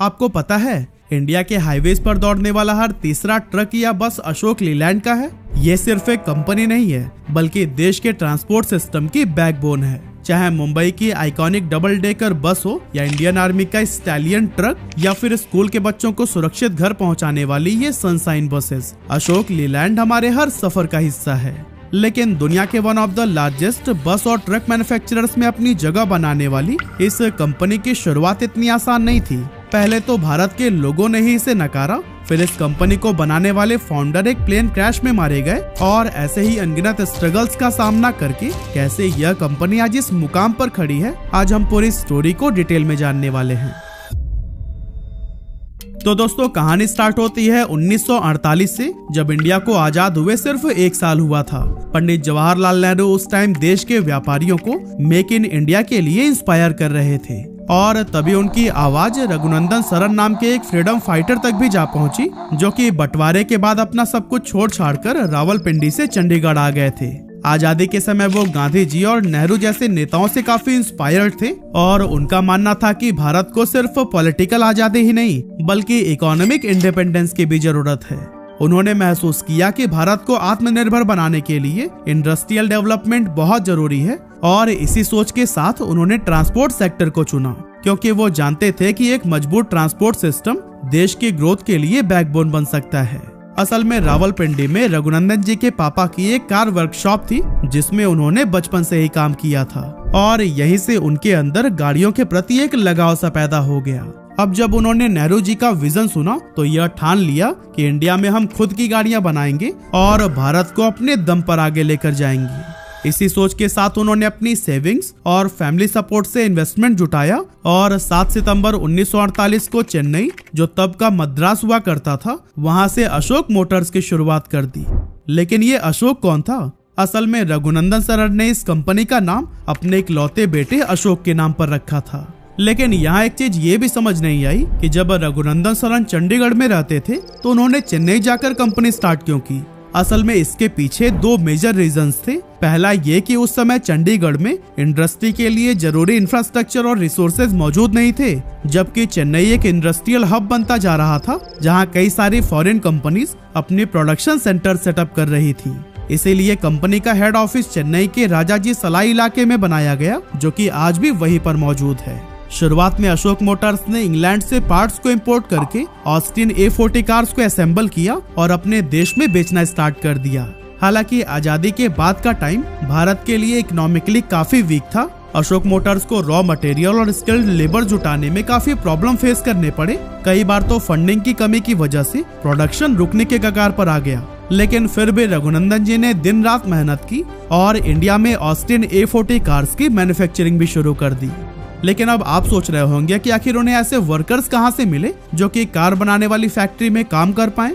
आपको पता है इंडिया के हाईवेज पर दौड़ने वाला हर तीसरा ट्रक या बस अशोक लीलैंड का है। ये सिर्फ एक कंपनी नहीं है बल्कि देश के ट्रांसपोर्ट सिस्टम की बैकबोन है। चाहे मुंबई की आइकॉनिक डबल डेकर बस हो या इंडियन आर्मी का स्टैलियन ट्रक या फिर स्कूल के बच्चों को सुरक्षित घर पहुंचाने वाली ये सनशाइन बसेस, अशोक लीलैंड हमारे हर सफर का हिस्सा है। लेकिन दुनिया के वन ऑफ द लार्जेस्ट बस और ट्रक मैन्युफैक्चरर्स में अपनी जगह बनाने वाली इस कंपनी की शुरुआत इतनी आसान नहीं थी। पहले तो भारत के लोगों ने ही इसे नकारा, फिर इस कंपनी को बनाने वाले फाउंडर एक प्लेन क्रैश में मारे गए और ऐसे ही अनगिनत स्ट्रगल्स का सामना करके कैसे यह कंपनी आज इस मुकाम पर खड़ी है, आज हम पूरी स्टोरी को डिटेल में जानने वाले हैं। तो दोस्तों कहानी स्टार्ट होती है 1948 से, जब इंडिया को आजाद हुए सिर्फ 1 साल हुआ था। पंडित जवाहरलाल नेहरू उस टाइम देश के व्यापारियों को मेक इन इंडिया के लिए इंस्पायर कर रहे थे और तभी उनकी आवाज रघुनंदन सरन नाम के एक फ्रीडम फाइटर तक भी जा पहुंची, जो कि बंटवारे के बाद अपना सब कुछ छोड़ छाड़ कर रावलपिंडी से चंडीगढ़ आ गए थे। आजादी के समय वो गांधी जी और नेहरू जैसे नेताओं से काफी इंस्पायर्ड थे और उनका मानना था कि भारत को सिर्फ पॉलिटिकल आजादी ही नहीं बल्कि इकोनॉमिक इंडिपेंडेंस की भी जरूरत है। उन्होंने महसूस किया कि भारत को आत्मनिर्भर बनाने के लिए इंडस्ट्रियल डेवलपमेंट बहुत जरूरी है और इसी सोच के साथ उन्होंने ट्रांसपोर्ट सेक्टर को चुना, क्योंकि वो जानते थे कि एक मजबूत ट्रांसपोर्ट सिस्टम देश की ग्रोथ के लिए बैकबोन बन सकता है। असल में रावलपिंडी में रघुनंदन जी के पापा की एक कार वर्कशॉप थी जिसमें उन्होंने बचपन से ही काम किया था और यहीं से उनके अंदर गाड़ियों के प्रति एक लगाव सा पैदा हो गया। अब जब उन्होंने नेहरू जी का विजन सुना तो यह ठान लिया कि इंडिया में हम खुद की गाड़ियां बनाएंगे और भारत को अपने दम पर आगे लेकर जाएंगे। इसी सोच के साथ उन्होंने अपनी सेविंग्स और फैमिली सपोर्ट से इन्वेस्टमेंट जुटाया और 7 सितंबर 1948 को चेन्नई, जो तब का मद्रास हुआ करता था, वहां से अशोक मोटर्स की शुरुआत कर दी। लेकिन ये अशोक कौन था? असल में रघुनंदन सरन ने इस कंपनी का नाम अपने इकलौते बेटे अशोक के नाम पर रखा था। लेकिन यहाँ एक चीज ये भी समझ नहीं आई कि जब रघुनंदन सरन चंडीगढ़ में रहते थे तो उन्होंने चेन्नई जाकर कंपनी स्टार्ट क्यों की। असल में इसके पीछे 2 मेजर रीजंस थे। पहला ये कि उस समय चंडीगढ़ में इंडस्ट्री के लिए जरूरी इंफ्रास्ट्रक्चर और रिसोर्सेज मौजूद नहीं थे, जबकि चेन्नई एक इंडस्ट्रियल हब बनता जा रहा था जहां कई सारी फॉरेन कंपनीज अपने प्रोडक्शन सेंटर सेटअप कर रही थी। इसीलिए कंपनी का हेड ऑफिस चेन्नई के राजाजी सलाई इलाके में बनाया गया, जो कि आज भी वहीं पर मौजूद है। शुरुआत में अशोक मोटर्स ने इंग्लैंड से पार्ट्स को इंपोर्ट करके ऑस्टिन A40 कार्स को असेंबल किया और अपने देश में बेचना स्टार्ट कर दिया। हालांकि आजादी के बाद का टाइम भारत के लिए इकोनॉमिकली काफी वीक था। अशोक मोटर्स को रॉ मटेरियल और स्किल्ड लेबर जुटाने में काफी प्रॉब्लम फेस करने पड़े। कई बार तो फंडिंग की कमी की वजह से प्रोडक्शन रुकने के कगार पर आ गया। लेकिन फिर भी रघुनंदन जी ने दिन रात मेहनत की और इंडिया में ऑस्टिन A40 कार्स की मैन्युफैक्चरिंग भी शुरू कर दी। लेकिन अब आप सोच रहे होंगे कि आखिर उन्हें ऐसे वर्कर्स कहां से मिले जो कि कार बनाने वाली फैक्ट्री में काम कर पाएं।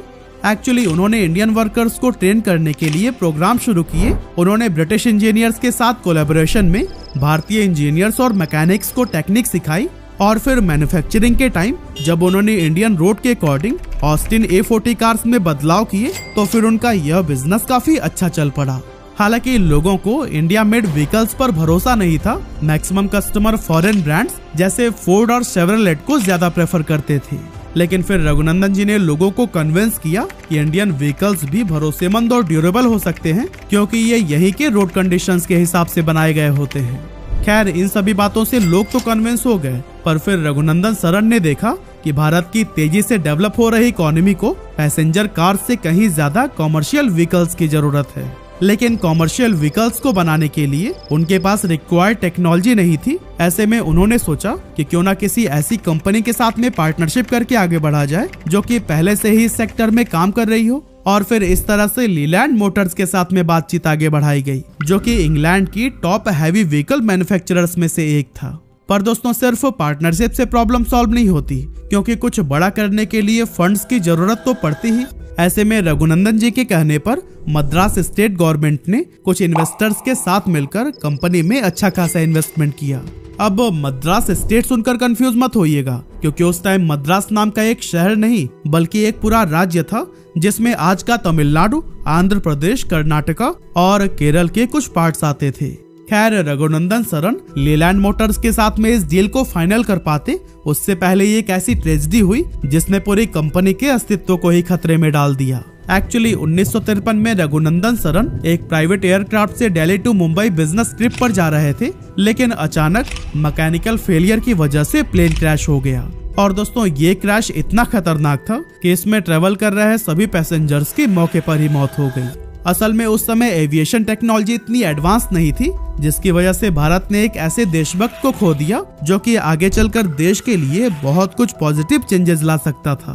एक्चुअली उन्होंने इंडियन वर्कर्स को ट्रेन करने के लिए प्रोग्राम शुरू किए। उन्होंने ब्रिटिश इंजीनियर्स के साथ कोलैबोरेशन में भारतीय इंजीनियर्स और मैकेनिक्स को टेक्निक सिखाई और फिर मैन्युफैक्चरिंग के टाइम जब उन्होंने इंडियन रोड के अकॉर्डिंग ऑस्टिन A40 कार्स में बदलाव किए तो फिर उनका यह बिजनेस काफी अच्छा चल पड़ा। हालांकि लोगों को इंडिया मेड व्हीकल्स पर भरोसा नहीं था। मैक्सिमम कस्टमर फॉरेन ब्रांड्स जैसे फोर्ड और शेवरलेट को ज्यादा प्रेफर करते थे। लेकिन फिर रघुनंदन जी ने लोगों को कन्विंस किया कि इंडियन व्हीकल्स भी भरोसेमंद और ड्यूरेबल हो सकते हैं, क्योंकि ये यहीं के रोड कंडीशंस के हिसाब से बनाए गए होते हैं। खैर, इन सभी बातों से लोग तो कन्विंस हो गए, पर फिर रघुनंदन सरन ने देखा कि भारत की तेजी से डेवलप हो रही इकोनॉमी को पैसेंजर कार से कहीं ज्यादा कॉमर्शियल व्हीकल्स की जरूरत है। लेकिन कॉमर्शियल व्हीकल्स को बनाने के लिए उनके पास रिक्वायर्ड टेक्नोलॉजी नहीं थी। ऐसे में उन्होंने सोचा कि क्यों ना किसी ऐसी कंपनी के साथ में पार्टनरशिप करके आगे बढ़ा जाए जो कि पहले से ही इस सेक्टर में काम कर रही हो। और फिर इस तरह से लीलैंड मोटर्स के साथ में बातचीत आगे बढ़ाई गई, जो कि इंग्लैंड की टॉप हैवी व्हीकल मैन्युफैक्चरर्स में से एक था। पर दोस्तों, सिर्फ पार्टनरशिप से प्रॉब्लम सॉल्व नहीं होती, क्योंकि कुछ बड़ा करने के लिए फंड्स की जरूरत तो पड़ती ही। ऐसे में रघुनंदन जी के कहने पर मद्रास स्टेट गवर्नमेंट ने कुछ इन्वेस्टर्स के साथ मिलकर कंपनी में अच्छा खासा इन्वेस्टमेंट किया। अब मद्रास स्टेट सुनकर कंफ्यूज मत होइएगा, क्योंकि उस टाइम मद्रास नाम का एक शहर नहीं बल्कि एक पूरा राज्य था, जिसमें आज का तमिलनाडु, आंध्र प्रदेश, कर्नाटका और केरल के कुछ पार्ट्स आते थे। खैर, रघुनंदन सरन लीलैंड मोटर्स के साथ में इस डील को फाइनल कर पाते उससे पहले ये एक ऐसी ट्रेजेडी हुई जिसने पूरी कंपनी के अस्तित्व को ही खतरे में डाल दिया। एक्चुअली 1953 में रघुनंदन सरन एक प्राइवेट एयरक्राफ्ट से Delhi to Mumbai business trip पर जा रहे थे, लेकिन अचानक मैकेनिकल फेलियर की वजह से प्लेन क्रैश हो गया। और दोस्तों, ये क्रैश इतना खतरनाक था कि इसमें ट्रेवल कर रहे सभी पैसेंजर्स की मौके पर ही मौत हो गई। असल में उस समय एविएशन टेक्नोलॉजी इतनी एडवांस नहीं थी, जिसकी वजह से भारत ने एक ऐसे देशभक्त को खो दिया जो कि आगे चलकर देश के लिए बहुत कुछ पॉजिटिव चेंजेस ला सकता था।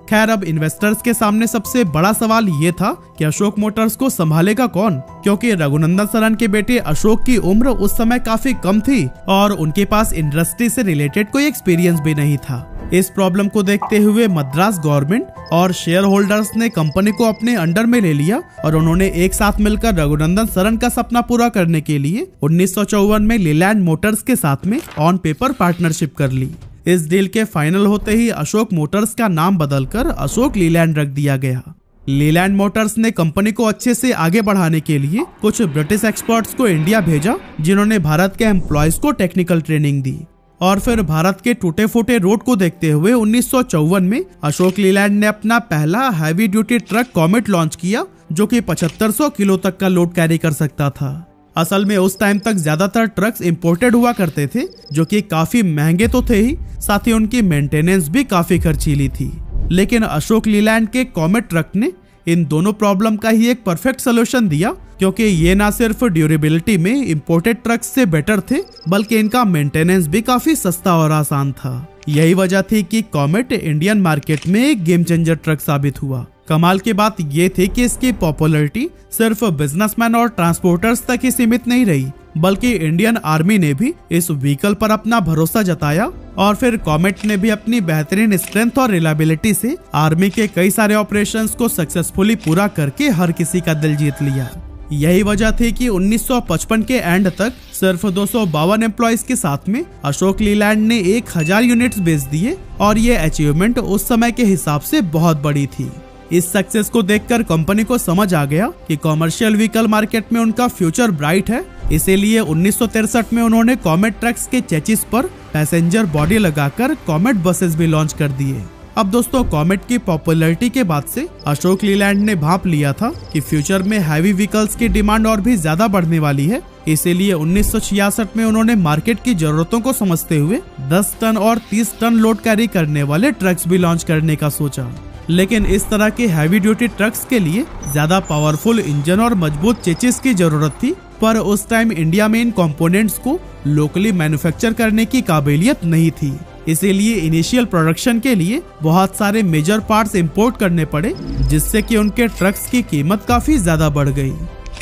खैर, अब इन्वेस्टर्स के सामने सबसे बड़ा सवाल ये था कि अशोक मोटर्स को संभालेगा कौन, क्योंकि रघुनंदन सरन के बेटे अशोक की उम्र उस समय काफी कम थी और उनके पास इंडस्ट्री से रिलेटेड कोई एक्सपीरियंस भी नहीं था। इस प्रॉब्लम को देखते हुए मद्रास गवर्नमेंट और शेयर होल्डर्स ने कंपनी को अपने अंडर में ले लिया और उन्होंने एक साथ मिलकर रघुनंदन सरन का सपना पूरा करने के लिए 1954 में लीलैंड मोटर्स के साथ में ऑन पेपर पार्टनरशिप कर ली। इस डील के फाइनल होते ही अशोक मोटर्स का नाम बदलकर अशोक लीलैंड रख दिया गया। लीलैंड मोटर्स ने कंपनी को अच्छे से आगे बढ़ाने के लिए कुछ ब्रिटिश एक्सपर्ट्स को इंडिया भेजा, जिन्होंने भारत के एम्प्लॉयज को टेक्निकल ट्रेनिंग दी। और फिर भारत के टूटे फूटे रोड को देखते हुए 1954 में अशोक लीलैंड ने अपना पहला heavy duty truck comet launch किया, जो कि 7500 किलो तक का लोड कैरी कर सकता था। असल में उस टाइम तक ज्यादातर ट्रक्स इंपोर्टेड हुआ करते थे, जो कि काफी महंगे तो थे ही, साथ ही उनकी मेंटेनेंस भी काफी खर्चीली थी। लेकिन अशोक लीलैंड के कॉमेट ट्रक ने इन दोनों प्रॉब्लम का ही एक परफेक्ट सोल्यूशन दिया, क्योंकि ये ना सिर्फ ड्यूरेबिलिटी में इंपोर्टेड ट्रक्स से बेटर थे, बल्कि इनका मेंटेनेंस भी काफी सस्ता और आसान था। यही वजह थी कि कॉमेट इंडियन मार्केट में एक गेम चेंजर ट्रक साबित हुआ। कमाल की बात ये थी कि इसकी पॉपुलैरिटी सिर्फ बिजनेसमैन और ट्रांसपोर्टर्स तक ही सीमित नहीं रही, बल्कि इंडियन आर्मी ने भी इस व्हीकल पर अपना भरोसा जताया और फिर कॉमेट ने भी अपनी बेहतरीन स्ट्रेंथ और रिलायबिलिटी से आर्मी के कई सारे ऑपरेशंस को सक्सेसफुली पूरा करके हर किसी का दिल जीत लिया। यही वजह थी कि 1955 के एंड तक सिर्फ 252 एम्प्लॉयज के साथ में अशोक लीलैंड ने 1000 यूनिट्स बेच दिए और ये अचीवमेंट उस समय के हिसाब से बहुत बड़ी थी। इस सक्सेस को देखकर कंपनी को समझ आ गया कि कॉमर्शियल व्हीकल मार्केट में उनका फ्यूचर ब्राइट है। इसीलिए 1963 में उन्होंने कॉमेट ट्रक्स के चेचिस पर पैसेंजर बॉडी लगाकर कॉमेट बसेस भी लॉन्च कर दिए। अब दोस्तों, कॉमेट की पॉपुलैरिटी के बाद से अशोक लीलैंड ने भांप लिया था कि फ्यूचर में हैवी व्हीकल्स की डिमांड और भी ज्यादा बढ़ने वाली है। इसीलिए 1966 में उन्होंने मार्केट की जरूरतों को समझते हुए 10 टन और 30 टन लोड कैरी करने वाले ट्रक्स भी लॉन्च करने का सोचा। लेकिन इस तरह के हैवी ड्यूटी ट्रक्स के लिए ज्यादा पावरफुल इंजन और मजबूत चेचिस की जरूरत थी, पर उस टाइम इंडिया में इन कंपोनेंट्स को लोकली मैन्युफैक्चर करने की काबिलियत नहीं थी। इसीलिए इनिशियल प्रोडक्शन के लिए बहुत सारे मेजर पार्ट्स इंपोर्ट करने पड़े, जिससे कि उनके ट्रक्स की कीमत काफी ज्यादा बढ़ गई।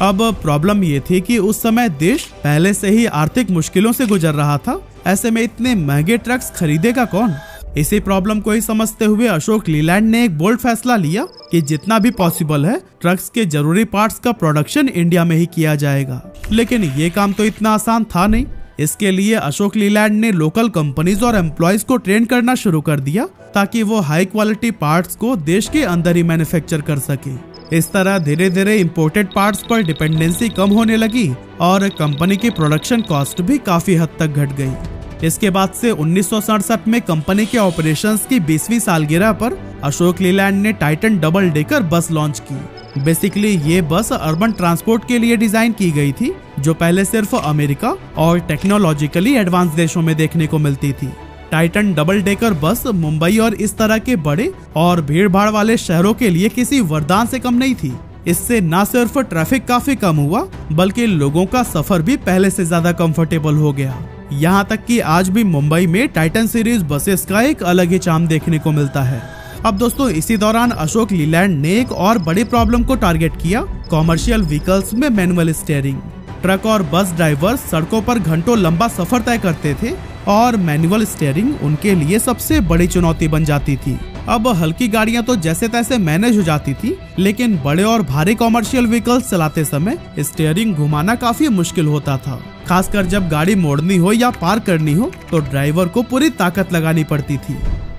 अब प्रॉब्लम ये थी कि उस समय देश पहले से ही आर्थिक मुश्किलों से गुजर रहा था, ऐसे में इतने महंगे ट्रक्स खरीदेगा कौन। इसी प्रॉब्लम को ही समझते हुए अशोक लीलैंड ने एक बोल्ड फैसला लिया कि जितना भी पॉसिबल है ट्रक्स के जरूरी पार्ट्स का प्रोडक्शन इंडिया में ही किया जाएगा। लेकिन ये काम तो इतना आसान था नहीं। इसके लिए अशोक लीलैंड ने लोकल कंपनीज और एम्प्लॉयज को ट्रेन करना शुरू कर दिया, ताकि वो हाई क्वालिटी पार्ट्स को देश के अंदर ही मैन्युफैक्चर कर सके। इस तरह धीरे धीरे इंपोर्टेड पार्ट्स पर डिपेंडेंसी कम होने लगी और कंपनी की प्रोडक्शन कॉस्ट भी काफी हद तक घट गई। इसके बाद से 1967 में कंपनी के ऑपरेशंस की 20वीं सालगिरह पर अशोक लीलैंड ने Titan double decker bus launch की। बेसिकली ये बस अर्बन ट्रांसपोर्ट के लिए डिजाइन की गई थी, जो पहले सिर्फ अमेरिका और टेक्नोलॉजिकली एडवांस देशों में देखने को मिलती थी। Titan double decker bus Mumbai और इस तरह के बड़े और भीड़ भाड़ वाले शहरों के लिए किसी वरदान से कम नहीं थी। इससे न सिर्फ ट्रैफिक काफी कम हुआ, बल्कि लोगों का सफर भी पहले से ज्यादा कंफर्टेबल हो गया। यहाँ तक कि आज भी मुंबई में टाइटन सीरीज बसेस का एक अलग ही चार्म देखने को मिलता है। अब दोस्तों, इसी दौरान अशोक लीलैंड ने एक और बड़ी प्रॉब्लम को टारगेट किया, कॉमर्शियल व्हीकल्स में मैनुअल स्टीयरिंग। ट्रक और बस ड्राइवर्स सड़कों पर घंटों लंबा सफर तय करते थे और मैनुअल स्टीयरिंग उनके लिए सबसे बड़ी चुनौती बन जाती थी। अब हल्की गाड़ियां तो जैसे तैसे मैनेज हो जाती थी, लेकिन बड़े और भारी कॉमर्शियल व्हीकल्स चलाते समय स्टीयरिंग घुमाना काफी मुश्किल होता था। खासकर जब गाड़ी मोड़नी हो या पार करनी हो तो ड्राइवर को पूरी ताकत लगानी पड़ती थी।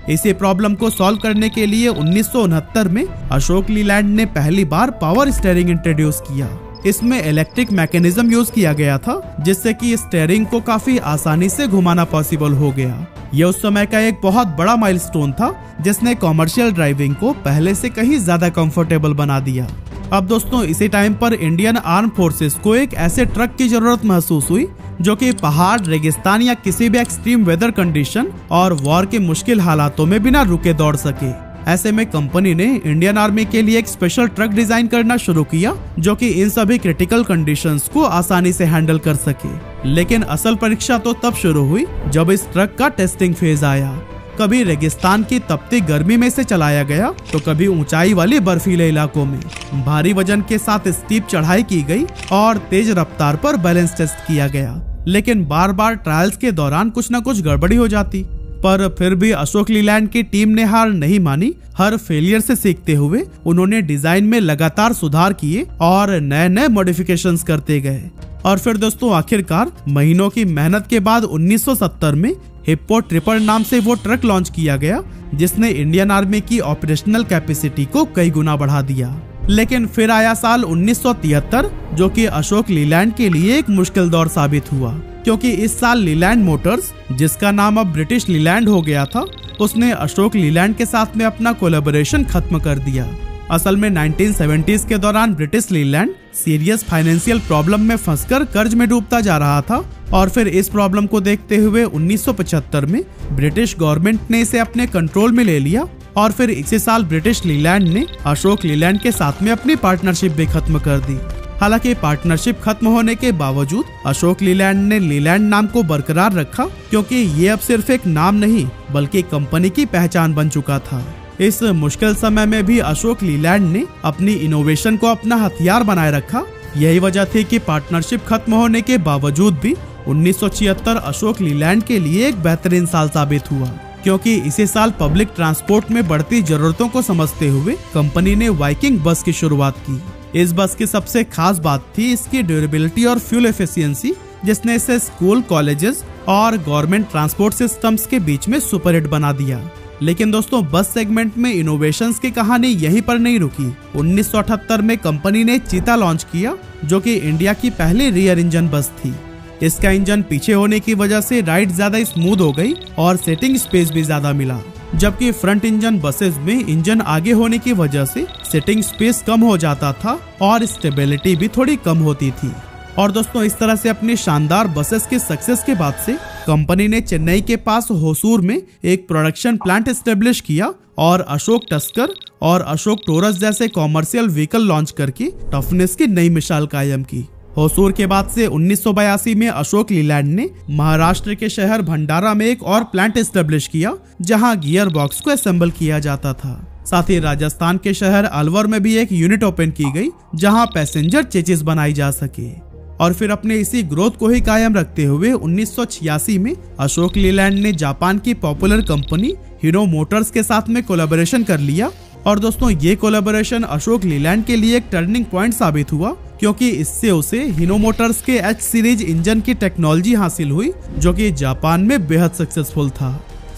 इसी प्रॉब्लम को सॉल्व करने के लिए 1969 में अशोक लीलैंड ने पहली बार पावर स्टीयरिंग इंट्रोड्यूस किया। इसमें इलेक्ट्रिक मैकेनिज्म यूज किया गया था, जिससे कि स्टीयरिंग को काफी आसानी से घुमाना पॉसिबल हो गया। यह उस समय का एक बहुत बड़ा माइलस्टोन था, जिसने कॉमर्शियल ड्राइविंग को पहले से कहीं ज्यादा कंफर्टेबल बना दिया। अब दोस्तों इसी टाइम पर इंडियन आर्म फोर्सेस को एक ऐसे ट्रक की जरूरत महसूस हुई जो कि पहाड़, रेगिस्तान या किसी भी एक्सट्रीम वेदर कंडीशन और वॉर के मुश्किल हालातों में बिना रुके दौड़ सके। ऐसे में कंपनी ने इंडियन आर्मी के लिए एक स्पेशल ट्रक डिजाइन करना शुरू किया जो कि इन सभी क्रिटिकल कंडीशंस को आसानी से हैंडल कर सके। लेकिन असल परीक्षा तो तब शुरू हुई जब इस ट्रक का टेस्टिंग फेज आया। कभी रेगिस्तान की तपती गर्मी में से चलाया गया तो कभी ऊंचाई वाले बर्फीले इलाकों में। भारी वजन के साथ स्टीप चढ़ाई की गई और तेज रफ्तार पर बैलेंस टेस्ट किया गया। लेकिन बार बार ट्रायल्स के दौरान कुछ न कुछ गड़बड़ी हो जाती, पर फिर भी अशोक लीलैंड की टीम ने हार नहीं मानी। हर फेलियर से सीखते हुए उन्होंने डिजाइन में लगातार सुधार किए और नए नए मॉडिफिकेशंस करते गए। और फिर दोस्तों आखिरकार महीनों की मेहनत के बाद 1970 में हिप्पो ट्रिपर नाम से वो ट्रक लॉन्च किया गया, जिसने इंडियन आर्मी की ऑपरेशनल कैपेसिटी को कई गुना बढ़ा दिया। लेकिन फिर आया साल 1973, जो कि अशोक लीलैंड के लिए एक मुश्किल दौर साबित हुआ, क्योंकि इस साल लीलैंड मोटर्स, जिसका नाम अब ब्रिटिश लीलैंड हो गया था, उसने अशोक लीलैंड के साथ में अपना कोलैबोरेशन खत्म कर दिया। असल में 1970s के दौरान British Leyland serious financial problem में फंसकर कर्ज में डूबता जा रहा था और फिर इस प्रॉब्लम को देखते हुए 1975 में ब्रिटिश गवर्नमेंट ने इसे अपने कंट्रोल में ले लिया और फिर इसी साल ब्रिटिश लीलैंड ने अशोक लीलैंड के साथ में अपनी पार्टनरशिप भी खत्म कर दी। हालांकि पार्टनरशिप खत्म होने के बावजूद अशोक लीलैंड ने लीलैंड नाम को बरकरार रखा, क्योंकि ये अब सिर्फ एक नाम नहीं बल्कि कंपनी की पहचान बन चुका था। इस मुश्किल समय में भी अशोक लीलैंड ने अपनी इनोवेशन को अपना हथियार बनाए रखा। यही वजह थी कि पार्टनरशिप खत्म होने के बावजूद भी 1976 अशोक लीलैंड के लिए एक बेहतरीन साल साबित हुआ, क्योंकि इसी साल पब्लिक ट्रांसपोर्ट में बढ़ती जरूरतों को समझते हुए कंपनी ने वाइकिंग बस की शुरुआत की। इस बस की सबसे खास बात थी इसकी ड्यूरेबिलिटी और फ्यूल एफिशिएंसी, जिसने इसे स्कूल, कॉलेजेस और गवर्नमेंट ट्रांसपोर्ट सिस्टम्स के बीच में सुपर हिट बना दिया। लेकिन दोस्तों बस सेगमेंट में इनोवेशंस की कहानी यहीं पर नहीं रुकी। 1978 में कंपनी ने चीता लॉन्च किया, जो कि इंडिया की पहली रियर इंजन बस थी। इसका इंजन पीछे होने की वजह से राइड ज्यादा स्मूथ हो गई और सेटिंग स्पेस भी ज्यादा मिला, जबकि फ्रंट इंजन बसेस में इंजन आगे होने की वजह से सेटिंग स्पेस कम हो जाता था और स्टेबिलिटी भी थोड़ी कम होती थी। और दोस्तों इस तरह से अपनी शानदार बसेस के सक्सेस के बाद से कंपनी ने चेन्नई के पास होसूर में एक प्रोडक्शन प्लांट एस्टेब्लिश किया और अशोक टस्कर और अशोक टोरस जैसे कॉमर्शियल व्हीकल लॉन्च करके टफनेस की नई मिसाल कायम की। होसूर के बाद से 1982 में अशोक लीलैंड ने महाराष्ट्र के शहर भंडारा में एक और प्लांट एस्टेब्लिश किया, जहां गियर बॉक्स को असेंबल किया जाता था। साथ ही राजस्थान के शहर अलवर में भी एक यूनिट ओपन की गई, जहां पैसेंजर चेचिस बनाई जा सके। और फिर अपने इसी ग्रोथ को ही कायम रखते हुए 1986 में अशोक लीलैंड ने जापान की पॉपुलर कंपनी हीरो मोटर्स के साथ में कोलैबोरेशन कर लिया। और दोस्तों ये कोलैबोरेशन अशोक लीलैंड के लिए एक टर्निंग पॉइंट साबित हुआ, क्योंकि इससे उसे हीरो मोटर्स के H सीरीज इंजन की टेक्नोलॉजी हासिल हुई, जो कि जापान में बेहद सक्सेसफुल था।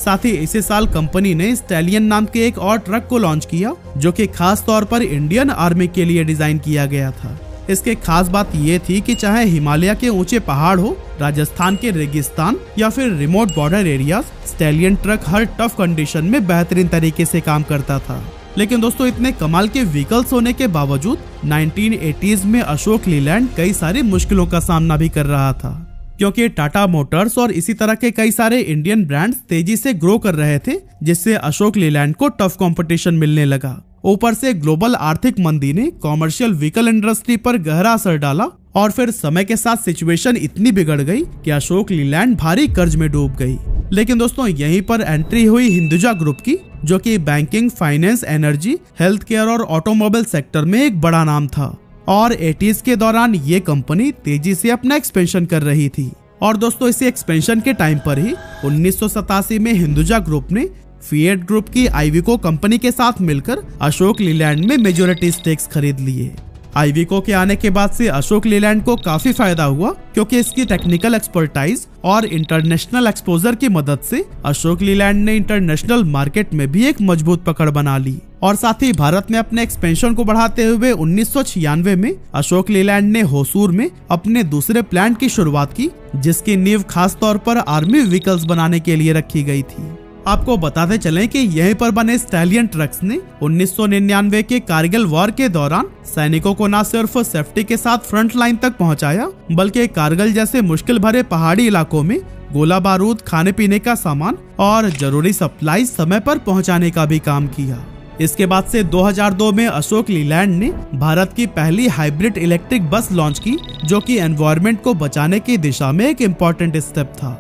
साथ ही इसी साल कंपनी ने स्टैलियन नाम के एक और ट्रक को लॉन्च किया, जो कि खास तौर पर इंडियन आर्मी के लिए डिजाइन किया गया था। इसके खास बात ये थी कि चाहे हिमालय के ऊंचे पहाड़ हो, राजस्थान के रेगिस्तान या फिर remote border areas, stallion truck हर टफ कंडीशन में बेहतरीन तरीके से काम करता था। लेकिन दोस्तों इतने कमाल के व्हीकल्स होने के बावजूद 1980s में अशोक लीलैंड कई सारी मुश्किलों का सामना भी कर रहा था, क्योंकि टाटा मोटर्स और इसी तरह के कई सारे इंडियन ब्रांड्स तेजी से ग्रो कर रहे थे, जिससे अशोक लीलैंड को टफ कंपटीशन मिलने लगा। ऊपर से ग्लोबल आर्थिक मंदी ने कॉमर्शियल व्हीकल इंडस्ट्री पर गहरा असर डाला और फिर समय के साथ सिचुएशन इतनी बिगड़ गई कि अशोक लीलैंड भारी कर्ज में डूब गई। लेकिन दोस्तों यहीं पर एंट्री हुई हिंदुजा ग्रुप की, जो कि banking, finance, energy, health care और ऑटोमोबाइल सेक्टर में एक बड़ा नाम था। और 80s के दौरान ये कंपनी तेजी से अपना एक्सपेंशन कर रही थी। और दोस्तों इसी एक्सपेंशन के टाइम पर ही 1987 में हिंदुजा ग्रुप ने फिएट ग्रुप की आइविको कंपनी के साथ मिलकर अशोक लीलैंड में मेजॉरिटी स्टेक्स खरीद लिए। आइविको के आने के बाद से अशोक लीलैंड को काफी फायदा हुआ, क्योंकि इसकी टेक्निकल एक्सपर्टाइज और इंटरनेशनल एक्सपोजर की मदद से अशोक लीलैंड ने इंटरनेशनल मार्केट में भी एक मजबूत पकड़ बना ली। और साथ ही भारत में अपने एक्सपेंशन को बढ़ाते हुए 1996 में अशोक लीलैंड ने होसूर में अपने दूसरे प्लांट की शुरुआत की, जिसकी नींव खास तौर पर आर्मी व्हीकल्स बनाने के लिए रखी गई थी। आपको बताते चलें कि यहीं पर बने स्टैलियन ट्रक्स ने 1999 के कारगिल वॉर के दौरान सैनिकों को न सिर्फ सेफ्टी के साथ फ्रंट लाइन तक पहुंचाया, बल्कि कारगिल जैसे मुश्किल भरे पहाड़ी इलाकों में गोला बारूद, खाने पीने का सामान और जरूरी सप्लाई समय पर पहुंचाने का भी काम किया। इसके बाद से 2002 में अशोक लीलैंड ने भारत की पहली हाइब्रिड इलेक्ट्रिक बस लॉन्च की, जो कि एनवायरनमेंट को बचाने की दिशा में एक इम्पोर्टेंट स्टेप था।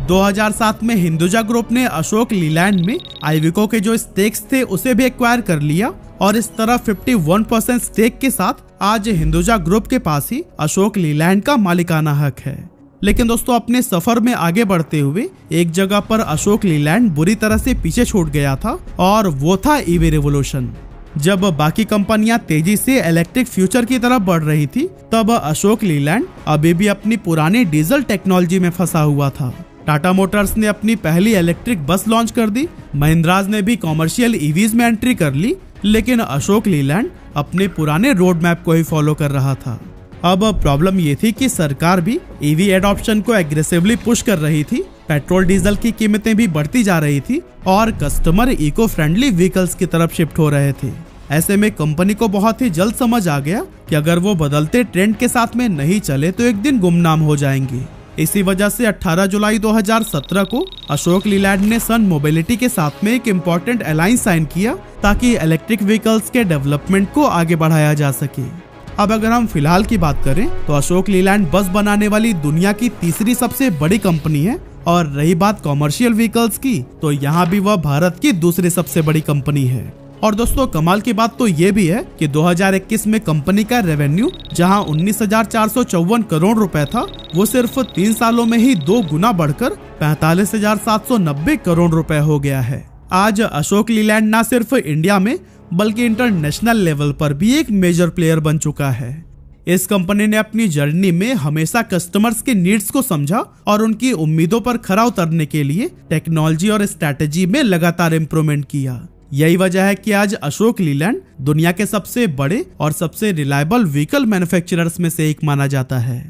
2007 में हिंदुजा ग्रुप ने अशोक लीलैंड में आइविको के जो स्टेक्स थे उसे भी एक्वायर कर लिया, और इस तरह 51% स्टेक के साथ आज हिंदुजा ग्रुप के पास ही अशोक लीलैंड का मालिकाना हक है। लेकिन दोस्तों, अपने सफर में आगे बढ़ते हुए एक जगह पर अशोक लीलैंड बुरी तरह से पीछे छूट गया था, और वो था ईवी रिवोल्यूशन। जब बाकी कंपनियां तेजी से इलेक्ट्रिक फ्यूचर की तरफ बढ़ रही थी, तब अशोक लीलैंड अभी भी अपनी पुरानी डीजल टेक्नोलॉजी में फंसा हुआ था। टाटा मोटर्स ने अपनी पहली इलेक्ट्रिक बस लॉन्च कर दी, महिंद्राज ने भी कॉमर्शियल ईवीज में एंट्री कर ली, लेकिन अशोक लीलैंड अपने पुराने रोड मैप को ही फॉलो कर रहा था। अब प्रॉब्लम ये थी कि सरकार भी ईवी एडॉप्शन को एग्रेसिवली पुश कर रही थी, पेट्रोल डीजल की कीमतें भी बढ़ती जा रही थी और कस्टमर इको फ्रेंडली व्हीकल्स की तरफ शिफ्ट हो रहे थे। ऐसे में कंपनी को बहुत ही जल्द समझ आ गया कि अगर वो बदलते ट्रेंड के साथ में नहीं चले तो एक दिन गुमनाम हो जाएंगे। इसी वजह से 18 जुलाई 2017 को अशोक लीलैंड ने सन मोबिलिटी के साथ में एक इम्पोर्टेंट अलायंस साइन किया, ताकि इलेक्ट्रिक व्हीकल्स के डेवलपमेंट को आगे बढ़ाया जा सके। अब अगर हम फिलहाल की बात करें तो अशोक लीलैंड बस बनाने वाली दुनिया की तीसरी सबसे बड़ी कंपनी है, और रही बात कॉमर्शियल व्हीकल्स की, तो यहाँ भी वह भारत की दूसरी सबसे बड़ी कंपनी है। और दोस्तों, कमाल की बात तो ये भी है कि 2021 में कंपनी का रेवेन्यू जहां 19,454 करोड़ रुपए था, वो सिर्फ 3 सालों में ही 2 गुना बढ़कर 45,790 करोड़ रुपए हो गया है। आज अशोक लीलैंड न सिर्फ इंडिया में बल्कि इंटरनेशनल लेवल पर भी एक मेजर प्लेयर बन चुका है। इस कंपनी ने अपनी जर्नी में हमेशा कस्टमर्स के नीड्स को समझा और उनकी उम्मीदों पर खरा उतरने के लिए टेक्नोलॉजी और स्ट्रैटेजी में लगातार इम्प्रूवमेंट किया। यही वजह है कि आज अशोक लीलैंड दुनिया के सबसे बड़े और सबसे रिलायबल व्हीकल मैन्युफैक्चरर्स में से एक माना जाता है।